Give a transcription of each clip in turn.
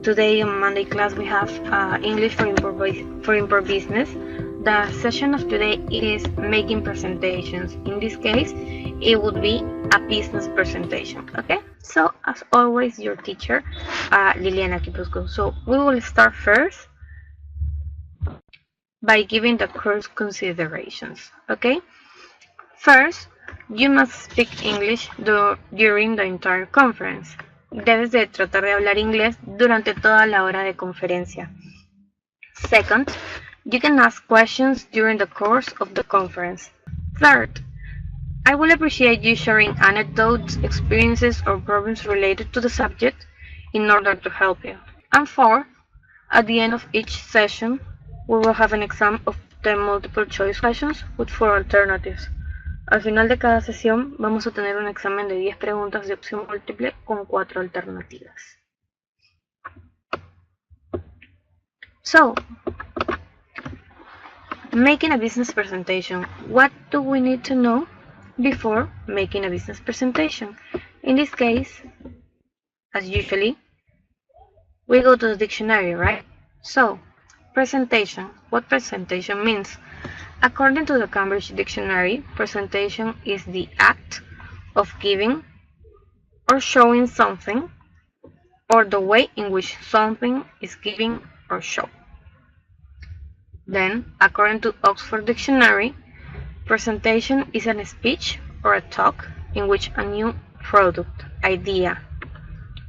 Today on Monday class we have English for import business. The session of today is making presentations. In this case, it would be a business presentation. Okay, so as always, your teacher, Liliana Kipusco. So we will start first by giving the course considerations. Okay, first, you must speak English during the entire conference. Debes de tratar de hablar inglés durante toda la hora de conferencia. Second, you can ask questions during the course of the conference. Third, I will appreciate you sharing anecdotes, experiences, or problems related to the subject in order to help you. And fourth, at the end of each session, we will have an exam of 10 multiple choice questions with 4 alternatives. Al final de cada sesión vamos a tener un examen de 10 preguntas de opción múltiple con 4 alternativas. So, making a business presentation. What do we need to know before making a business presentation? In this case, as usually, we go to the dictionary, right? So, presentation. What presentation means? According to the Cambridge Dictionary, presentation is the act of giving or showing something, or the way in which something is given or shown. Then, according to Oxford Dictionary, presentation is a speech or a talk in which a new product, idea,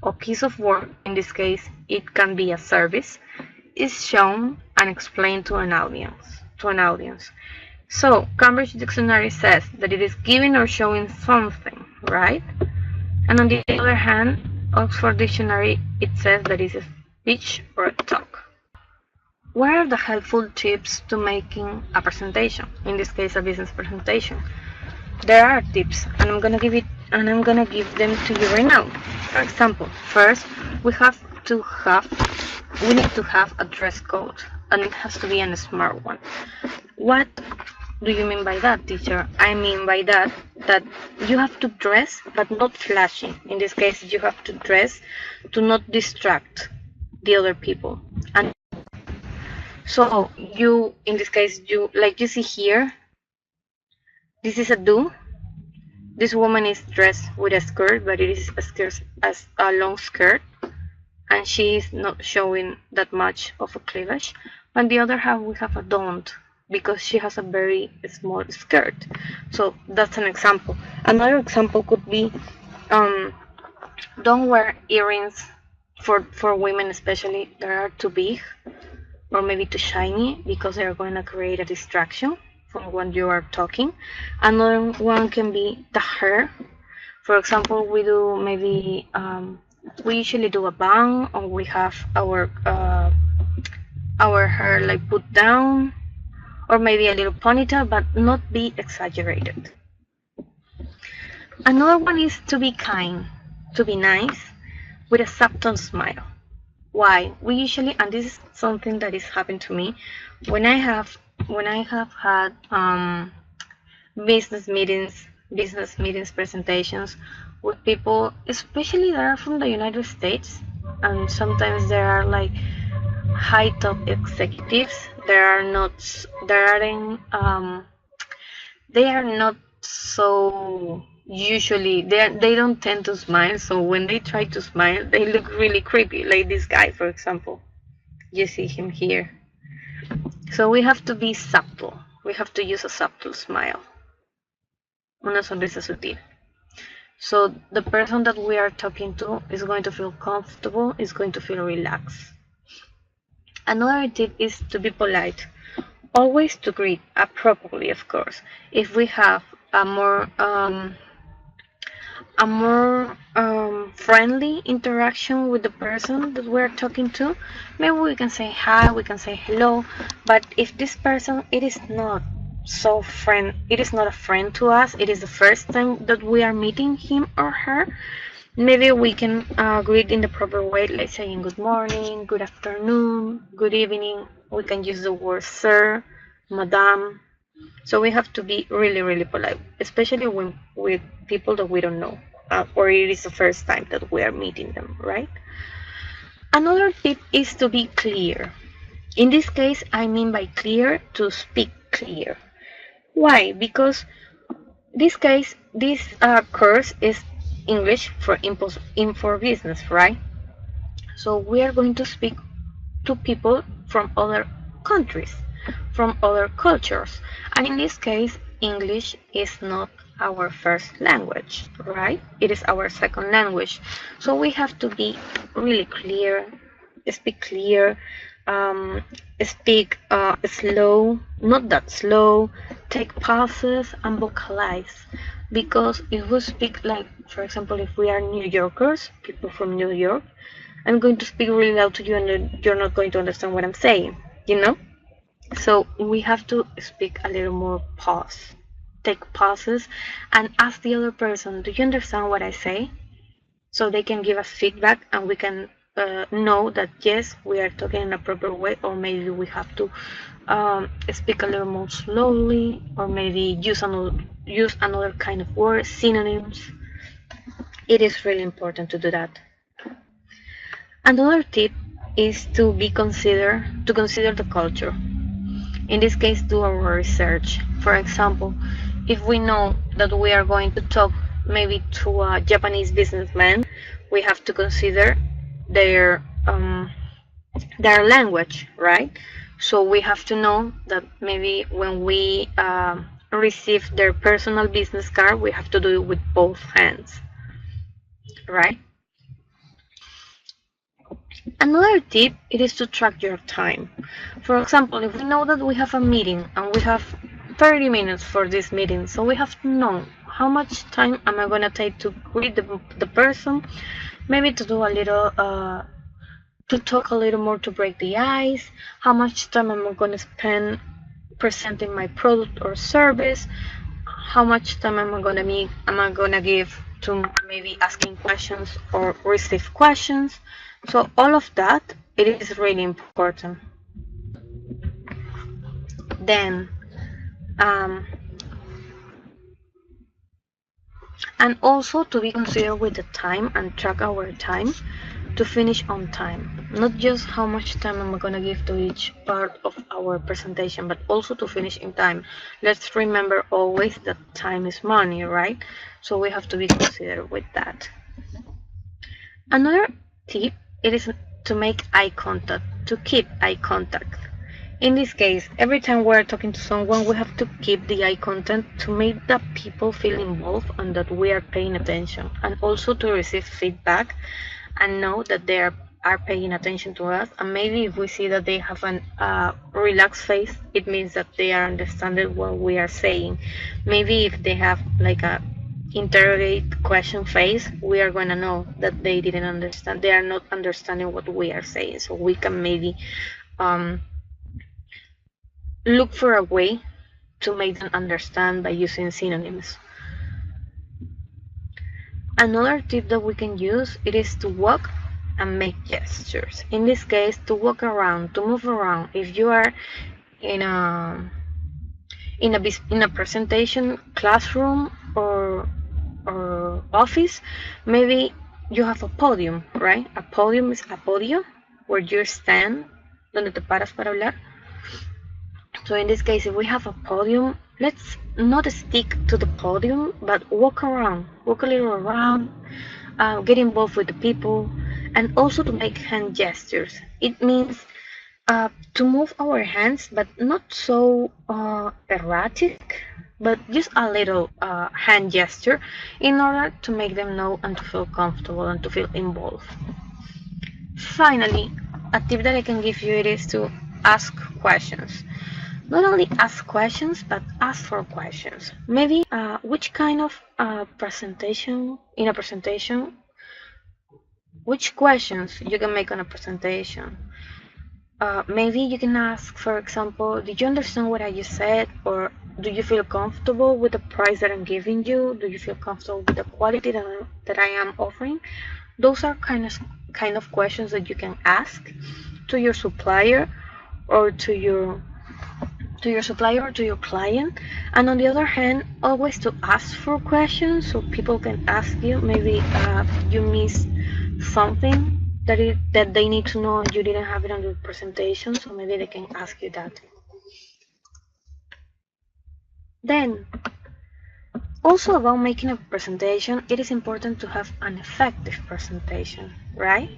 or piece of work, in this case it can be a service, is shown and explained to an audience. So, Cambridge Dictionary says that it is giving or showing something, right? And on the other hand, Oxford Dictionary, it says that it is a speech or a talk. What are the helpful tips to making a presentation? In this case, a business presentation. There are tips, and I'm gonna give them to you right now. For example, first we need to have a dress code, and it has to be a smart one. What do you mean by that, teacher? I mean by that you have to dress but not flashy. In this case, you have to dress to not distract the other people. And so you, in this case, like you see here, this is a do. This woman is dressed with a skirt, but it is a long skirt, and she is not showing that much of a cleavage. On the other hand, we have a don't, because she has a very small skirt. So that's an example. Another example could be don't wear earrings for women, especially that are too big or maybe too shiny, because they're going to create a distraction from when you are talking. Another one can be the hair. For example, we usually do a bun, or we have our hair like put down, or maybe a little ponytail, but not be exaggerated. Another one is to be kind, to be nice, with a subtle smile. Why? We usually, and this is something that is happened to me, when I have had business meetings, presentations with people, especially that are from the United States, and sometimes there are like high top executives. They are not so usually they don't tend to smile. So when they try to smile, they look really creepy. Like this guy, for example, you see him here. So we have to be subtle. We have to use a subtle smile, una sonrisa sutil. So the person that we are talking to is going to feel comfortable, is going to feel relaxed. Another tip is to be polite. Always to greet appropriately, of course. If we have a more friendly interaction with the person that we're talking to, maybe we can say hi, we can say hello. But if this person, it is not a friend to us, it is the first time that we are meeting him or her, maybe we can greet in the proper way, like saying good morning, good afternoon, good evening. We can use the word sir, madam. So we have to be really, really polite, especially with people that we don't know, or it is the first time that we are meeting them, right? Another tip is to be clear. In this case, I mean by clear to speak clear. Why? Because this course is English for business, right? So we are going to speak to people from other countries, from other cultures. And in this case, English is not our first language, right? It is our second language. So we have to be really clear, speak clear, um, speak slow, not that slow, take pauses and vocalize. Because if we speak like, for example, if we are New Yorkers, people from New York, I'm going to speak really loud to you and you're not going to understand what I'm saying, you know? So we have to speak a little more pause, take pauses and ask the other person, do you understand what I say? So they can give us feedback and we can know that yes, we are talking in a proper way, or maybe we have to speak a little more slowly, or maybe use another kind of word, synonyms. It is really important to do that. Another tip is to consider the culture. In this case, do our research. For example, if we know that we are going to talk maybe to a Japanese businessman, we have to consider their their language, right? So we have to know that maybe when we receive their personal business card, we have to do it with both hands, right? Another tip it is to track your time. For example, if we know that we have a meeting and we have 30 minutes for this meeting, so we have to know how much time am I gonna take to greet the person, maybe to do a little to talk a little more to break the ice, how much time am I gonna spend presenting my product or service, how much time am I gonna give to maybe asking questions or receive questions. So all of that, it is really important. Then, and also to be considered with the time and track our time to finish on time. Not just how much time am I gonna give to each part of our presentation, but also to finish in time. Let's remember always that time is money, right? So we have to be considered with that. Another tip, it is to make eye contact, to keep eye contact. In this case, every time we're talking to someone, we have to keep the eye contact to make the people feel involved and that we are paying attention, and also to receive feedback and know that they are paying attention to us. And maybe if we see that they have an relaxed face, it means that they are understanding what we are saying. Maybe if they have like a interrogate question face, we are going to know that they didn't understand, they are not understanding what we are saying. So we can maybe look for a way to make them understand by using synonyms. Another tip that we can use, it is to walk and make gestures. In this case, to walk around, to move around. If you are in a presentation classroom or office, maybe you have a podium, right? A podium is a podio where you stand, donde te paras para hablar. So in this case, if we have a podium, let's not stick to the podium, but walk around, walk a little around, get involved with the people, and also to make hand gestures. It means to move our hands, but not so erratic, but just a little hand gesture in order to make them know and to feel comfortable and to feel involved. Finally, a tip that I can give you, it is to ask questions. Not only ask questions, but ask for questions. Maybe which kind of presentation, which questions you can make on a presentation. Maybe you can ask, for example, did you understand what I just said? Or do you feel comfortable with the price that I'm giving you? Do you feel comfortable with the quality that I am offering? Those are kind of questions that you can ask to your supplier or to your supplier or to your client. And on the other hand, always to ask for questions so people can ask you. Maybe you missed something that they need to know and you didn't have it on your presentation, so maybe they can ask you that. Then, also about making a presentation, it is important to have an effective presentation, right?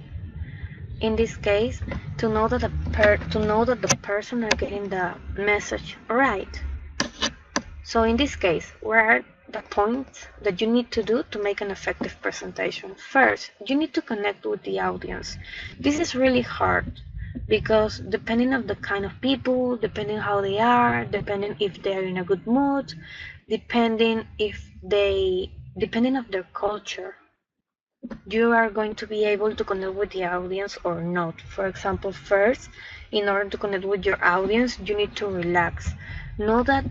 In this case, to know that the person are getting the message right. So in this case, what are the points that you need to do to make an effective presentation? First, you need to connect with the audience. This is really hard because depending on the kind of people, depending how they are, depending if they're in a good mood, depending of their culture, you are going to be able to connect with the audience or not. For example, first, in order to connect with your audience, you need to relax. Know that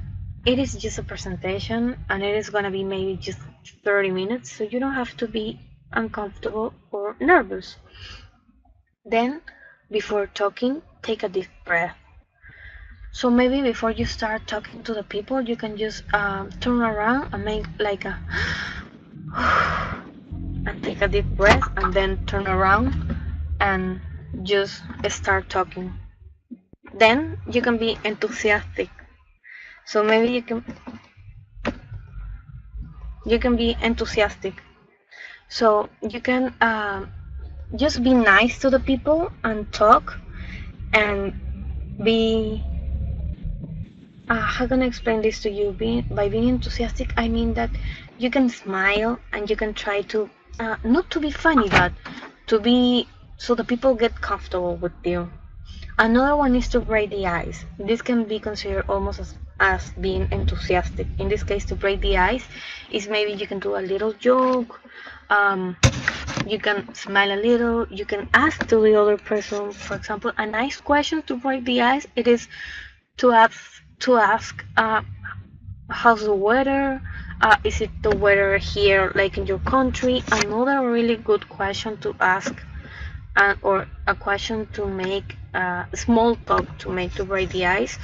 it is just a presentation and it is going to be maybe just 30 minutes, so you don't have to be uncomfortable or nervous. Then, before talking, take a deep breath. So maybe before you start talking to the people, you can just turn around and make like a and take a deep breath and then turn around and just start talking. Then you can be enthusiastic. So maybe you can be enthusiastic. So you can just be nice to the people and talk and be how can I explain this to you? By being enthusiastic, I mean that you can smile and you can try to not to be funny, but to be so the people get comfortable with you. Another one is to break the ice. This can be considered almost as being enthusiastic. In this case, to break the ice is maybe you can do a little joke, you can smile a little, you can ask to the other person, for example, a nice question to break the ice. It is to ask how's the weather, is it the weather here like in your country. Another really good question to ask or a question to make small talk to make to break the ice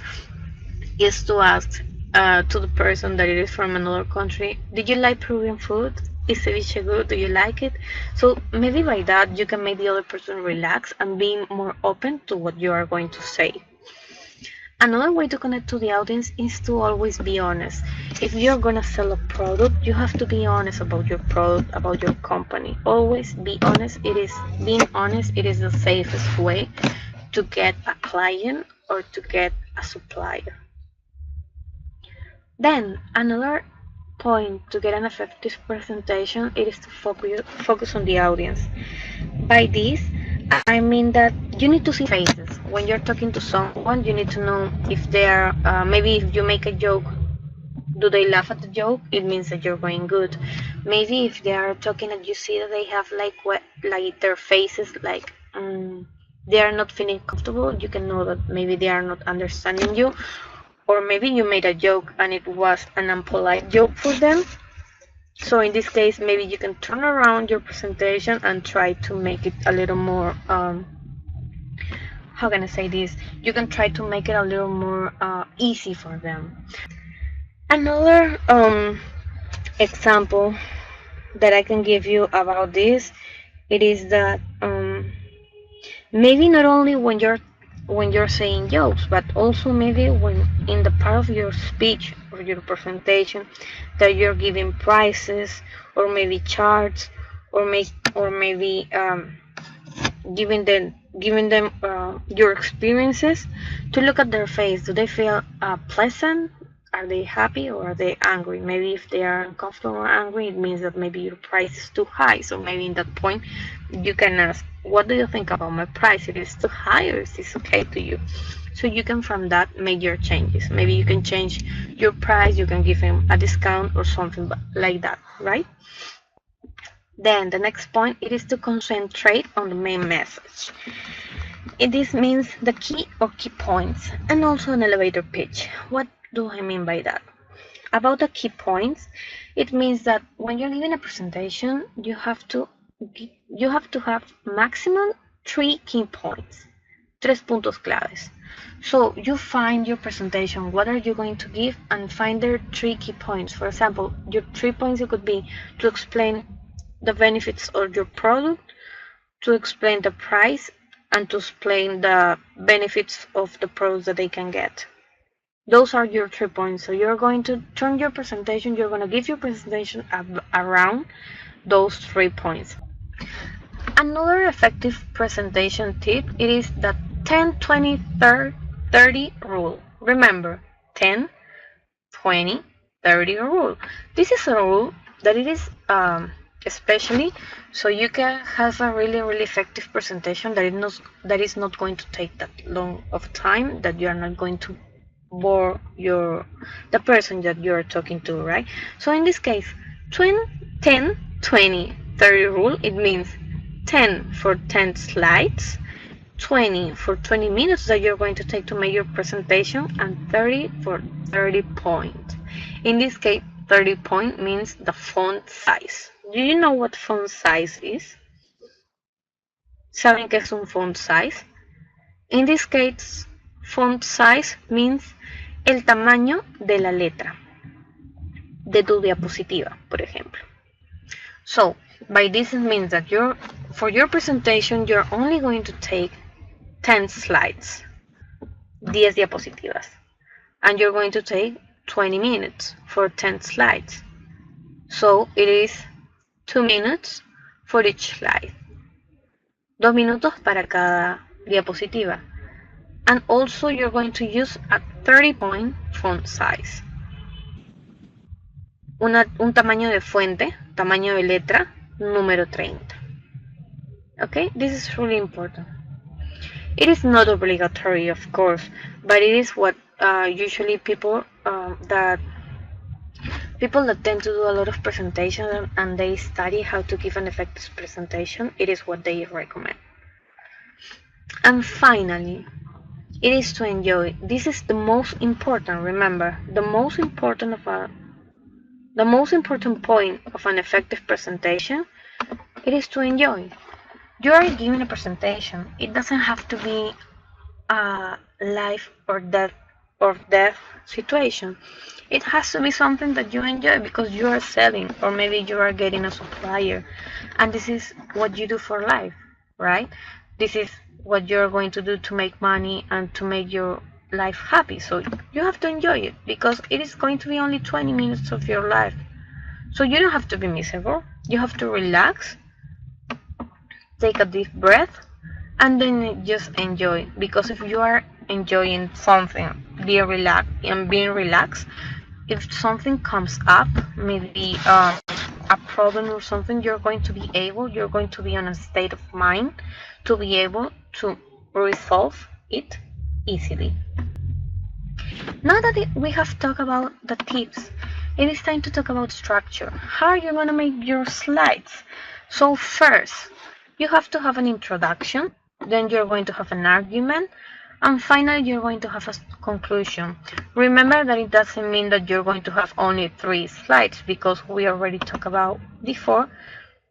is to ask to the person that it is from another country, did you like Peruvian food? Is ceviche good? Do you like it? So maybe by that you can make the other person relax and be more open to what you are going to say. Another way to connect to the audience is to always be honest. If you're gonna sell a product, you have to be honest about your product, about your company. Always be honest. Being honest, it is the safest way to get a client or to get a supplier. Then another point to get an effective presentation, it is to focus on the audience. By this, I mean that you need to see faces. When you're talking to someone, you need to know if they are, maybe if you make a joke, do they laugh at the joke? It means that you're going good. Maybe if they are talking and you see that they have like their faces, like they are not feeling comfortable, you can know that maybe they are not understanding you. Or maybe you made a joke and it was an unpolite joke for them. So in this case, maybe you can turn around your presentation and try to make it a little more, how can I say this? You can try to make it a little more easy for them. Another example that I can give you about this, it is that maybe not only when you're saying jokes, but also maybe when in the part of your speech or your presentation that you're giving prices or maybe charts or maybe giving them your experiences, to look at their face. Do they feel pleasant? Are they happy or are they angry? Maybe if they are uncomfortable or angry, it means that maybe your price is too high. So maybe in that point, you can ask, what do you think about my price? It is too high or is this okay to you? So you can from that make your changes. Maybe you can change your price, you can give him a discount or something like that, right? Then the next point, it is to concentrate on the main message. This means the key or key points and also an elevator pitch. What do I mean by that? About the key points, it means that when you're giving a presentation, you have to have maximum 3 key points. 3 puntos claves. So you find your presentation, what are you going to give, and find their 3 key points. For example, your 3 points, it could be to explain the benefits of your product, to explain the price, and to explain the benefits of the products that they can get. Those are your 3 points. So you're going to turn your presentation, you're going to give your presentation around those 3 points. Another effective presentation tip, it is the 10-20-30 rule. Remember, 10-20-30 rule. This is a rule that it is especially so you can have a really effective presentation that is not going to take that long of time, that you are not going to bore the person that you are talking to, right? So in this case, 10-20-30 rule, it means 10 for 10 slides, 20 for 20 minutes that you're going to take to make your presentation, and 30 for 30 points. In this case, 30 point means the font size. Do you know what font size is? ¿Saben qué es un font size? In this case, font size means el tamaño de la letra de tu diapositiva, por ejemplo. So, by this it means that for your presentation, you're only going to take 10 slides, 10 diapositivas, and you're going to take 20 minutes for 10 slides. So, it is 2 minutes for each slide. 2 minutos para cada diapositiva. And also you're going to use a 30-point font size. Un tamaño de fuente, tamaño de letra, número 30. Okay, this is really important. It is not obligatory, of course, but it is what usually people that tend to do a lot of presentation and they study how to give an effective presentation, it is what they recommend. And finally, it is to enjoy. This is the most important. Remember, the most important point of an effective presentation, it is to enjoy. You are giving a presentation. It doesn't have to be a life or death situation. It has to be something that you enjoy because you are selling, or maybe you are getting a supplier, and this is what you do for life, right? This is what you're going to do to make money and to make your life happy. So you have to enjoy it because it is going to be only 20 minutes of your life. So you don't have to be miserable. You have to relax, take a deep breath, and then just enjoy. Because if you are enjoying something, being relaxed, if something comes up, maybe a problem or something, you're going to be in a state of mind to be able to resolve it easily. Now that we have talked about the tips, it is time to talk about structure. How are you going to make your slides? So first, you have to have an introduction, then you're going to have an argument, and finally you're going to have a conclusion. Remember that it doesn't mean that you're going to have only 3 slides, because we already talked about before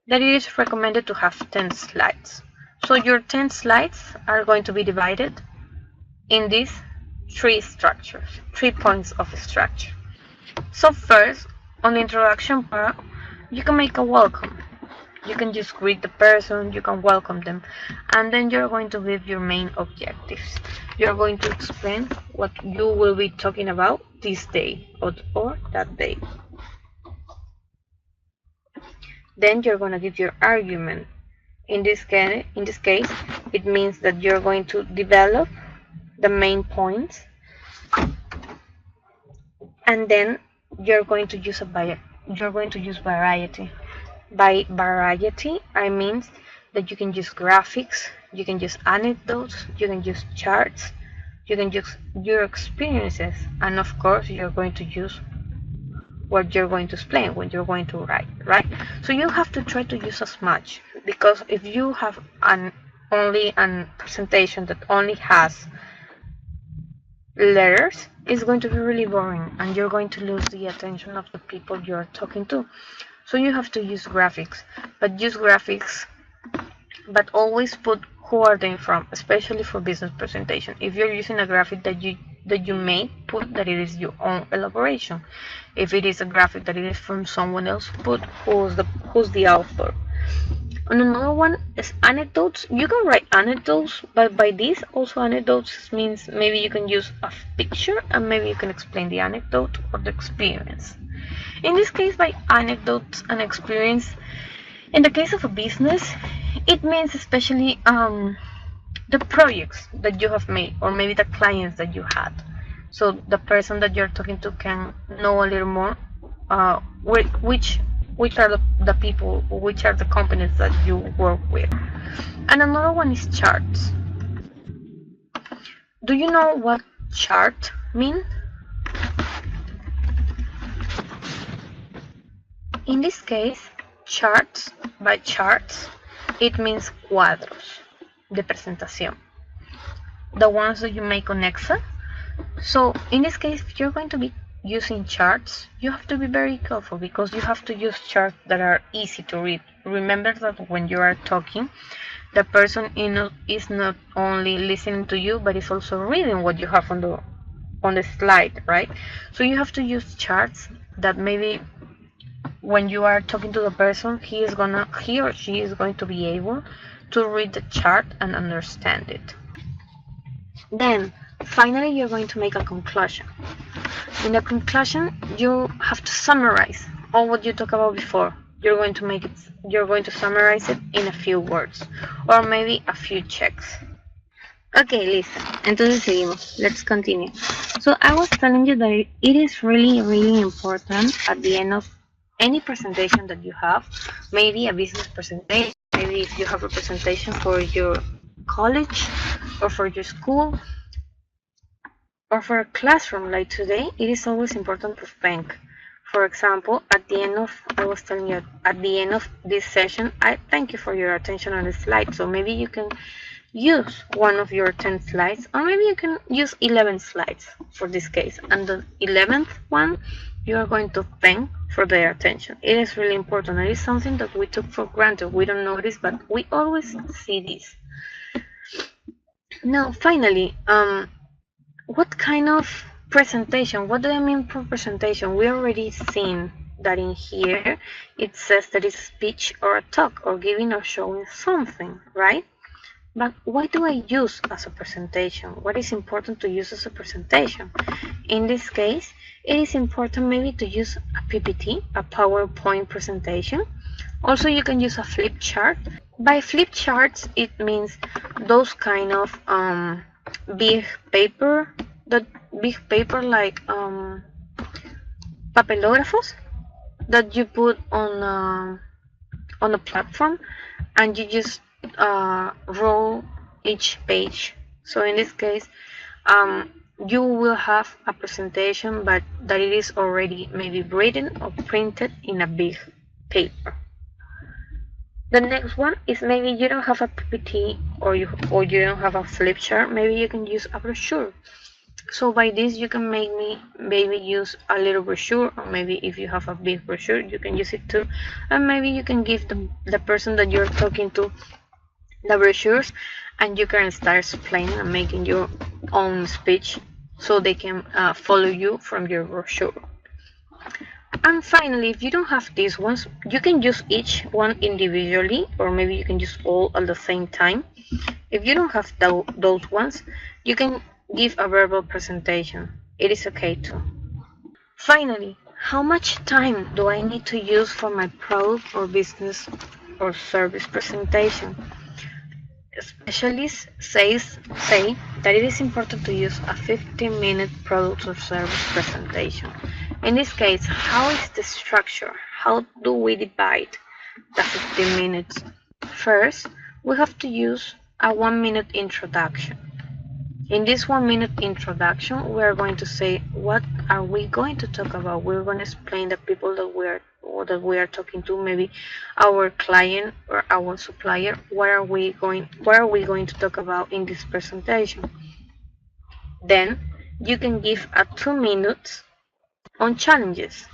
that it is recommended to have 10 slides. So your 10 slides are going to be divided in these 3 points of structure. So first, on the introduction part, you can make a welcome. You can just greet the person, you can welcome them, and then you're going to give your main objectives. You're going to explain what you will be talking about this day or that day. Then you're going to give your argument. In this case, it means that you're going to develop the main points, and then you're going to use variety. By variety, I mean that you can use graphics, you can use anecdotes, you can use charts, you can use your experiences, and of course you're going to use what you're going to explain, what you're going to write, right? So you have to try to use as much, because if you have only a presentation that only has letters, it's going to be really boring and you're going to lose the attention of the people you're talking to. So you have to use graphics, but always put who are they from, especially for business presentation. If you're using a graphic that you made, put that it is your own elaboration. If it is a graphic that it is from someone else, put who's the author. And another one is anecdotes. You can write anecdotes, but by this also anecdotes means maybe you can use a picture and maybe you can explain the anecdote or the experience. In this case, by anecdotes and experience, in the case of a business, it means especially the projects that you have made or maybe the clients that you had. So the person that you're talking to can know a little more which are the people, which are the companies that you work with. And another one is charts. Do you know what chart means? In this case, charts, by charts, it means cuadros de presentación, the ones that you make on Excel. So in this case, if you're going to be using charts, you have to be very careful because you have to use charts that are easy to read. Remember that when you are talking, the person is not only listening to you, but is also reading what you have on the slide, right? So you have to use charts that maybe when you are talking to the person, he or she is going to be able to read the chart and understand it. Then finally, you're going to make a conclusion. In the conclusion, you have to summarize all what you talked about before. You're going to summarize it in a few words or maybe a few checks. Okay, listo. Entonces seguimos. Let's continue. So I was telling you that it is really, really important at the end of any presentation that you have, maybe a business presentation, maybe if you have a presentation for your college or for your school or for a classroom like today, it is always important to thank. For example, I was telling you, at the end of this session, I thank you for your attention on the slide. So maybe you can use one of your 10 slides, or maybe you can use 11 slides for this case. And the 11th one, you are going to thank for their attention. It is really important. It is something that we took for granted. We don't notice, but we always see this. Now, finally, what kind of presentation? What do I mean for presentation? We already seen that in here it says that it's a speech or a talk or giving or showing something, right? But what do I use as a presentation? What is important to use as a presentation? In this case, it is important maybe to use a PPT, a PowerPoint presentation. Also, you can use a flip chart. By flip charts, it means those kind of big paper like papelógrafos that you put on a platform and you just roll each page. So in this case, you will have a presentation, but that it is already maybe written or printed in a big paper. The next one is maybe you don't have a PPT or you don't have a flip chart. Maybe you can use a brochure. So by this you can maybe use a little brochure, or maybe if you have a big brochure you can use it too, and maybe you can give the person that you're talking to the brochures and you can start explaining and making your own speech so they can follow you from your brochure. And finally, if you don't have these ones, you can use each one individually, or maybe you can use all at the same time. If you don't have those ones, you can give a verbal presentation. It is okay too. Finally, how much time do I need to use for my product or business or service presentation? Specialists say that it is important to use a 15-minute product or service presentation. In this case, how is the structure? How do we divide the 15 minutes? First, we have to use a 1-minute introduction. In this 1-minute introduction, we are going to say what are we going to talk about. We're going to explain the people that we are talking to, maybe our client or our supplier. What are we going to talk about in this presentation? Then you can give a 2 minutes on challenges.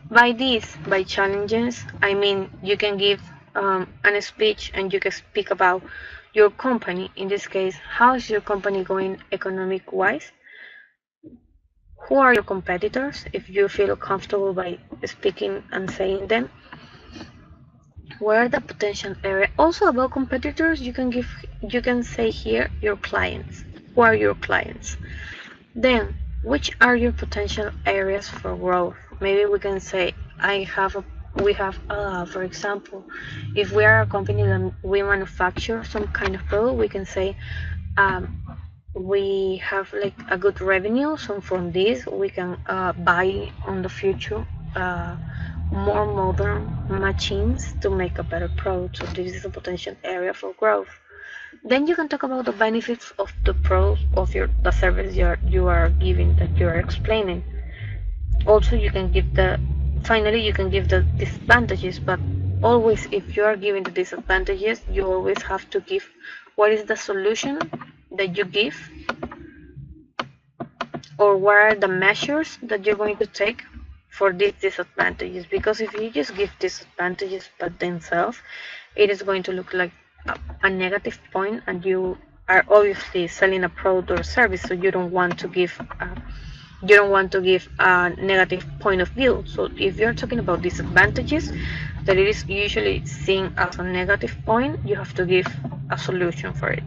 By challenges, I mean you can give a speech and you can speak about your company. In this case, how is your company going economic wise? Who are your competitors, if you feel comfortable by speaking and saying them? Where are the potential area? Also about competitors, you can say here your clients. Who are your clients? Then, which are your potential areas for growth? Maybe we can say we have for example, if we are a company that we manufacture some kind of product, we can say um, we have like a good revenue, so from this we can buy on the future more modern machines to make a better product. So this is a potential area for growth. Then you can talk about the benefits of the pros of the service you are giving, that you are explaining. Also, you can give the finally you can give the disadvantages, but always if you are giving the disadvantages, you always have to give what is the solution that you give, or what are the measures that you're going to take for these disadvantages. Because if you just give disadvantages by themselves, it is going to look like a negative point, and you are obviously selling a product or service, so you don't want to give a negative point of view. So if you're talking about disadvantages that it is usually seen as a negative point, you have to give a solution for it.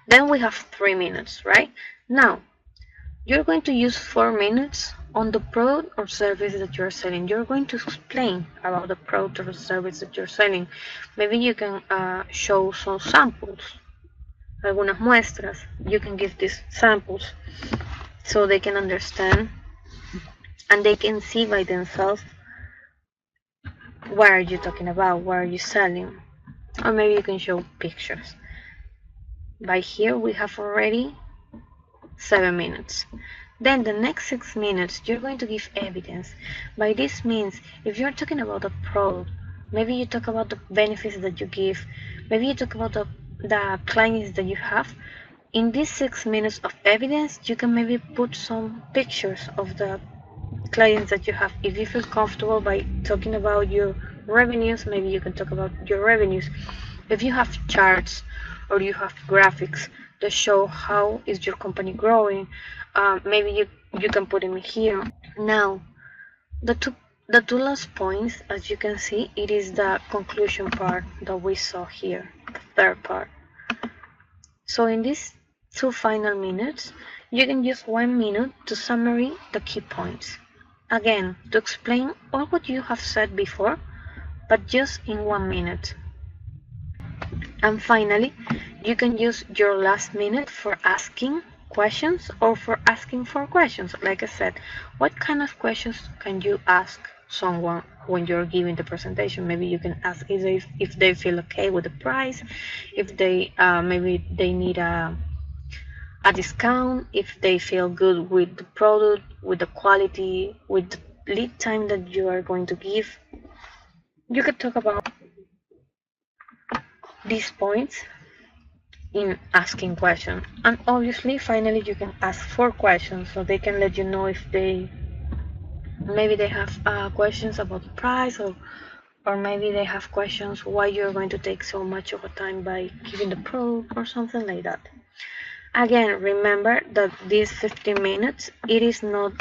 Then we have 3 minutes, right? Now you're going to use 4 minutes on the product or service that you're selling. You're going to explain about the product or service that you're selling. Maybe you can show some samples, algunas muestras. You can give these samples so they can understand and they can see by themselves what are you talking about, what are you selling. Or maybe you can show pictures. By here we have already 7 minutes. Then the next 6 minutes you're going to give evidence. By this means, if you're talking about a product, maybe you talk about the benefits that you give, maybe you talk about the clients that you have. In these 6 minutes of evidence, you can maybe put some pictures of the clients that you have. If you feel comfortable by talking about your revenues, maybe you can talk about your revenues. If you have charts or you have graphics that show how is your company growing, maybe you can put them here. Now, the two last points, as you can see, it is the conclusion part that we saw here, the third part. So in these 2 final minutes, you can use 1 minute to summary the key points. Again, to explain all what you have said before, but just in 1 minute. And finally, you can use your last minute for asking questions or for asking for questions. Like I said, what kind of questions can you ask someone when you're giving the presentation? Maybe you can ask if they feel okay with the price, if they maybe they need a discount, if they feel good with the product, with the quality, with the lead time that you are going to give. You could talk about these points in asking questions. And obviously, finally, you can ask 4 questions so they can let you know if maybe they have questions about the price, or maybe they have questions why you're going to take so much of a time by giving the product or something like that. Again, remember that these 15 minutes, it is not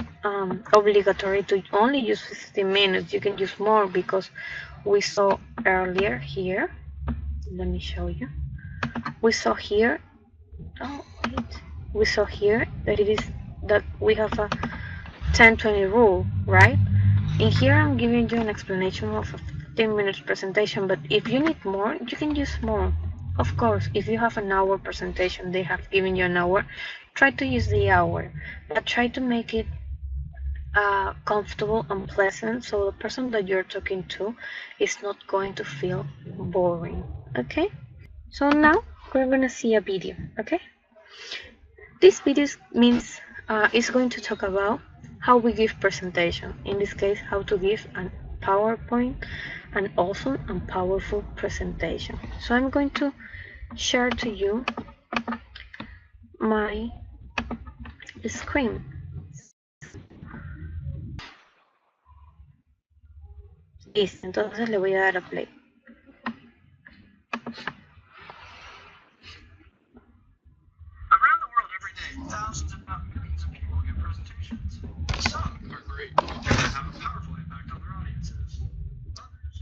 obligatory to only use 15 minutes. You can use more, because we saw earlier here, let me show you. We saw here, we saw here that we have a 10-20 rule, right? In here I'm giving you an explanation of a 15 minutes presentation, but if you need more, you can use more. Of course, if you have an hour presentation, they have given you an hour, try to use the hour, but try to make it comfortable and pleasant, so the person that you're talking to is not going to feel boring. Okay, so now we're gonna see a video. Okay, this video means is going to talk about how we give presentation, in this case how to give a PowerPoint and also a powerful presentation. So I'm going to share to you my screen. Listo, entonces le voy a dar a play. Around the world every day, thousands if not millions of people give presentations. Some are great. They have a powerful impact on their audiences. Others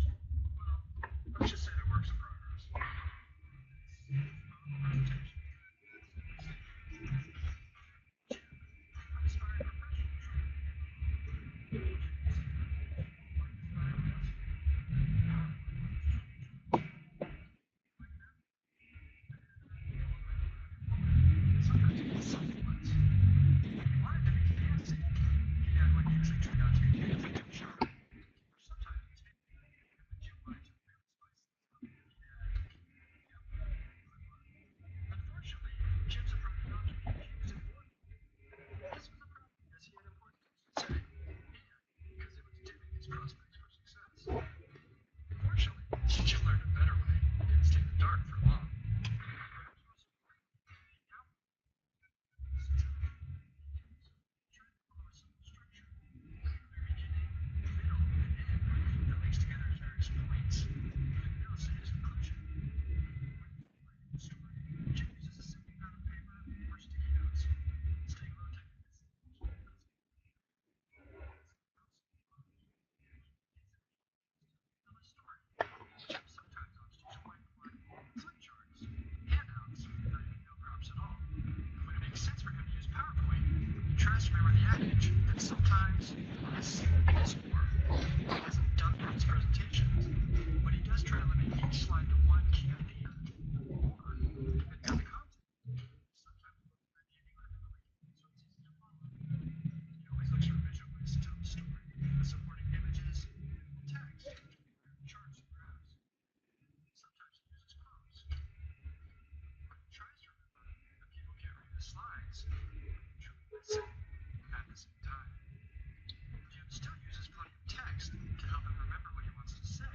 slides, listen at the same time. Jim still uses plenty of text to help him remember what he wants to say,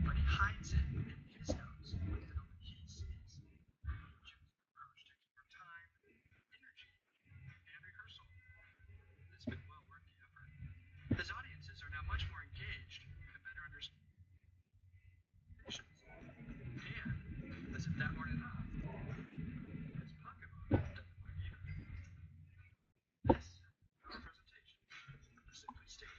but he hides it in his notes that only he sees. Jim's approach takes more time, energy, and rehearsal. It's been well worth the effort. His audiences are now much more engaged and better understand. And as if that weren't enough, his pocketbook doesn't work either. This is our presentation, simply stated.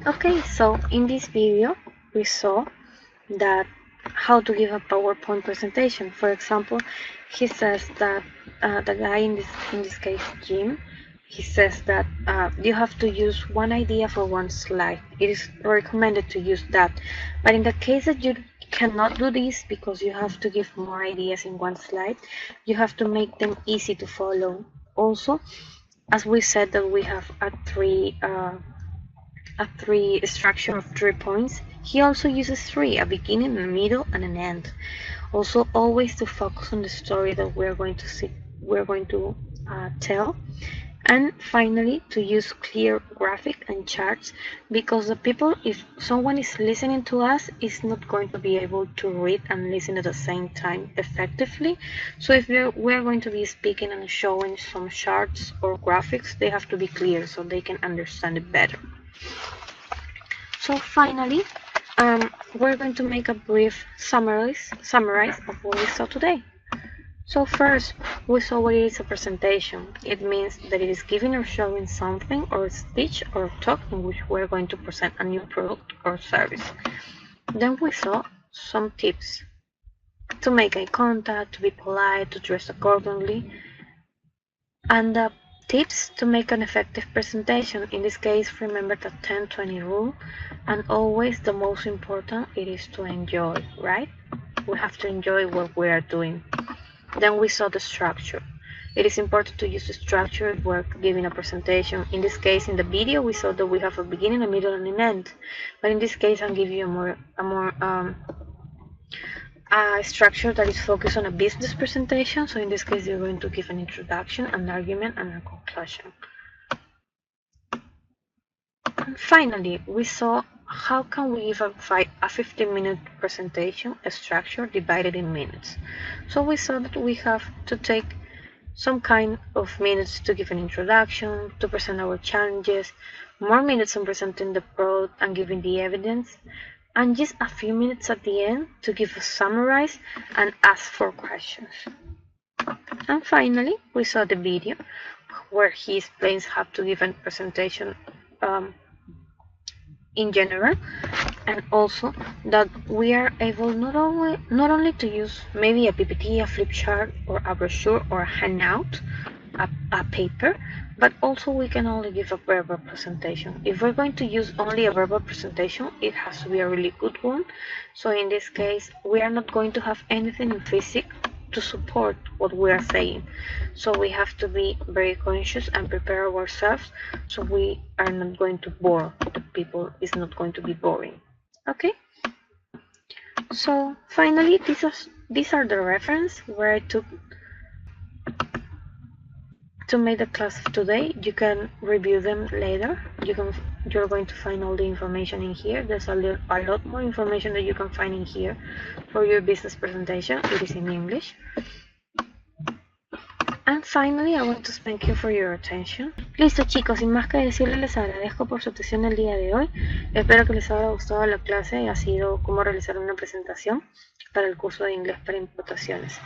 Okay, so in this video we saw that how to give a PowerPoint presentation. For example, he says that the guy in this case, Jim, he says that you have to use one idea for one slide. It is recommended to use that, but in the case that you cannot do this because you have to give more ideas in one slide, you have to make them easy to follow. Also, as we said that we have a three structure of 3 points, he also uses three: a beginning, a middle, and an end. Also, always to focus on the story that we're going to tell. And finally, to use clear graphic and charts, because the people, if someone is listening to us, is not going to be able to read and listen at the same time effectively. So if we're going to be speaking and showing some charts or graphics, they have to be clear so they can understand it better. So finally, we're going to make a brief summary of what we saw today. So first, we saw what is a presentation. It means that it is giving or showing something, or a speech or a talk in which we're going to present a new product or service. Then we saw some tips to make eye contact, to be polite, to dress accordingly, and tips to make an effective presentation. In this case, remember the 10-20 rule, and always the most important, it is to enjoy, right? We have to enjoy what we are doing. Then we saw the structure. It is important to use the structure if we're giving a presentation. In this case, in the video, we saw that we have a beginning, a middle, and an end. But in this case, I'll give you a structure that is focused on a business presentation. So in this case, you're going to give an introduction, an argument, and a conclusion. And finally, we saw how can we give a 15-minute presentation, a structure divided in minutes. So we saw that we have to take some kind of minutes to give an introduction, to present our challenges, more minutes on presenting the product and giving the evidence, and just a few minutes at the end to give a summary and ask for questions. And finally, we saw the video where he explains how to give a presentation in general, and also that we are able not only to use maybe a PPT, a flip chart, or a brochure, or a handout, a paper, but also we can only give a verbal presentation. If we're going to use only a verbal presentation, it has to be a really good one. So in this case, we are not going to have anything in physics to support what we are saying. So we have to be very conscious and prepare ourselves so we are not going to bore the people. It's not going to be boring. Okay? So finally, these are the references where I took to make the class of today. You can review them later. You're going to find all the information in here. There's a lot more information that you can find in here for your business presentation. It is in English. And finally, I want to thank you for your attention. Listo, chicos, sin más que decirles, les agradezco por su atención el día de hoy. Espero que les haya gustado la clase y ha sido cómo realizar una presentación para el curso de inglés para importaciones.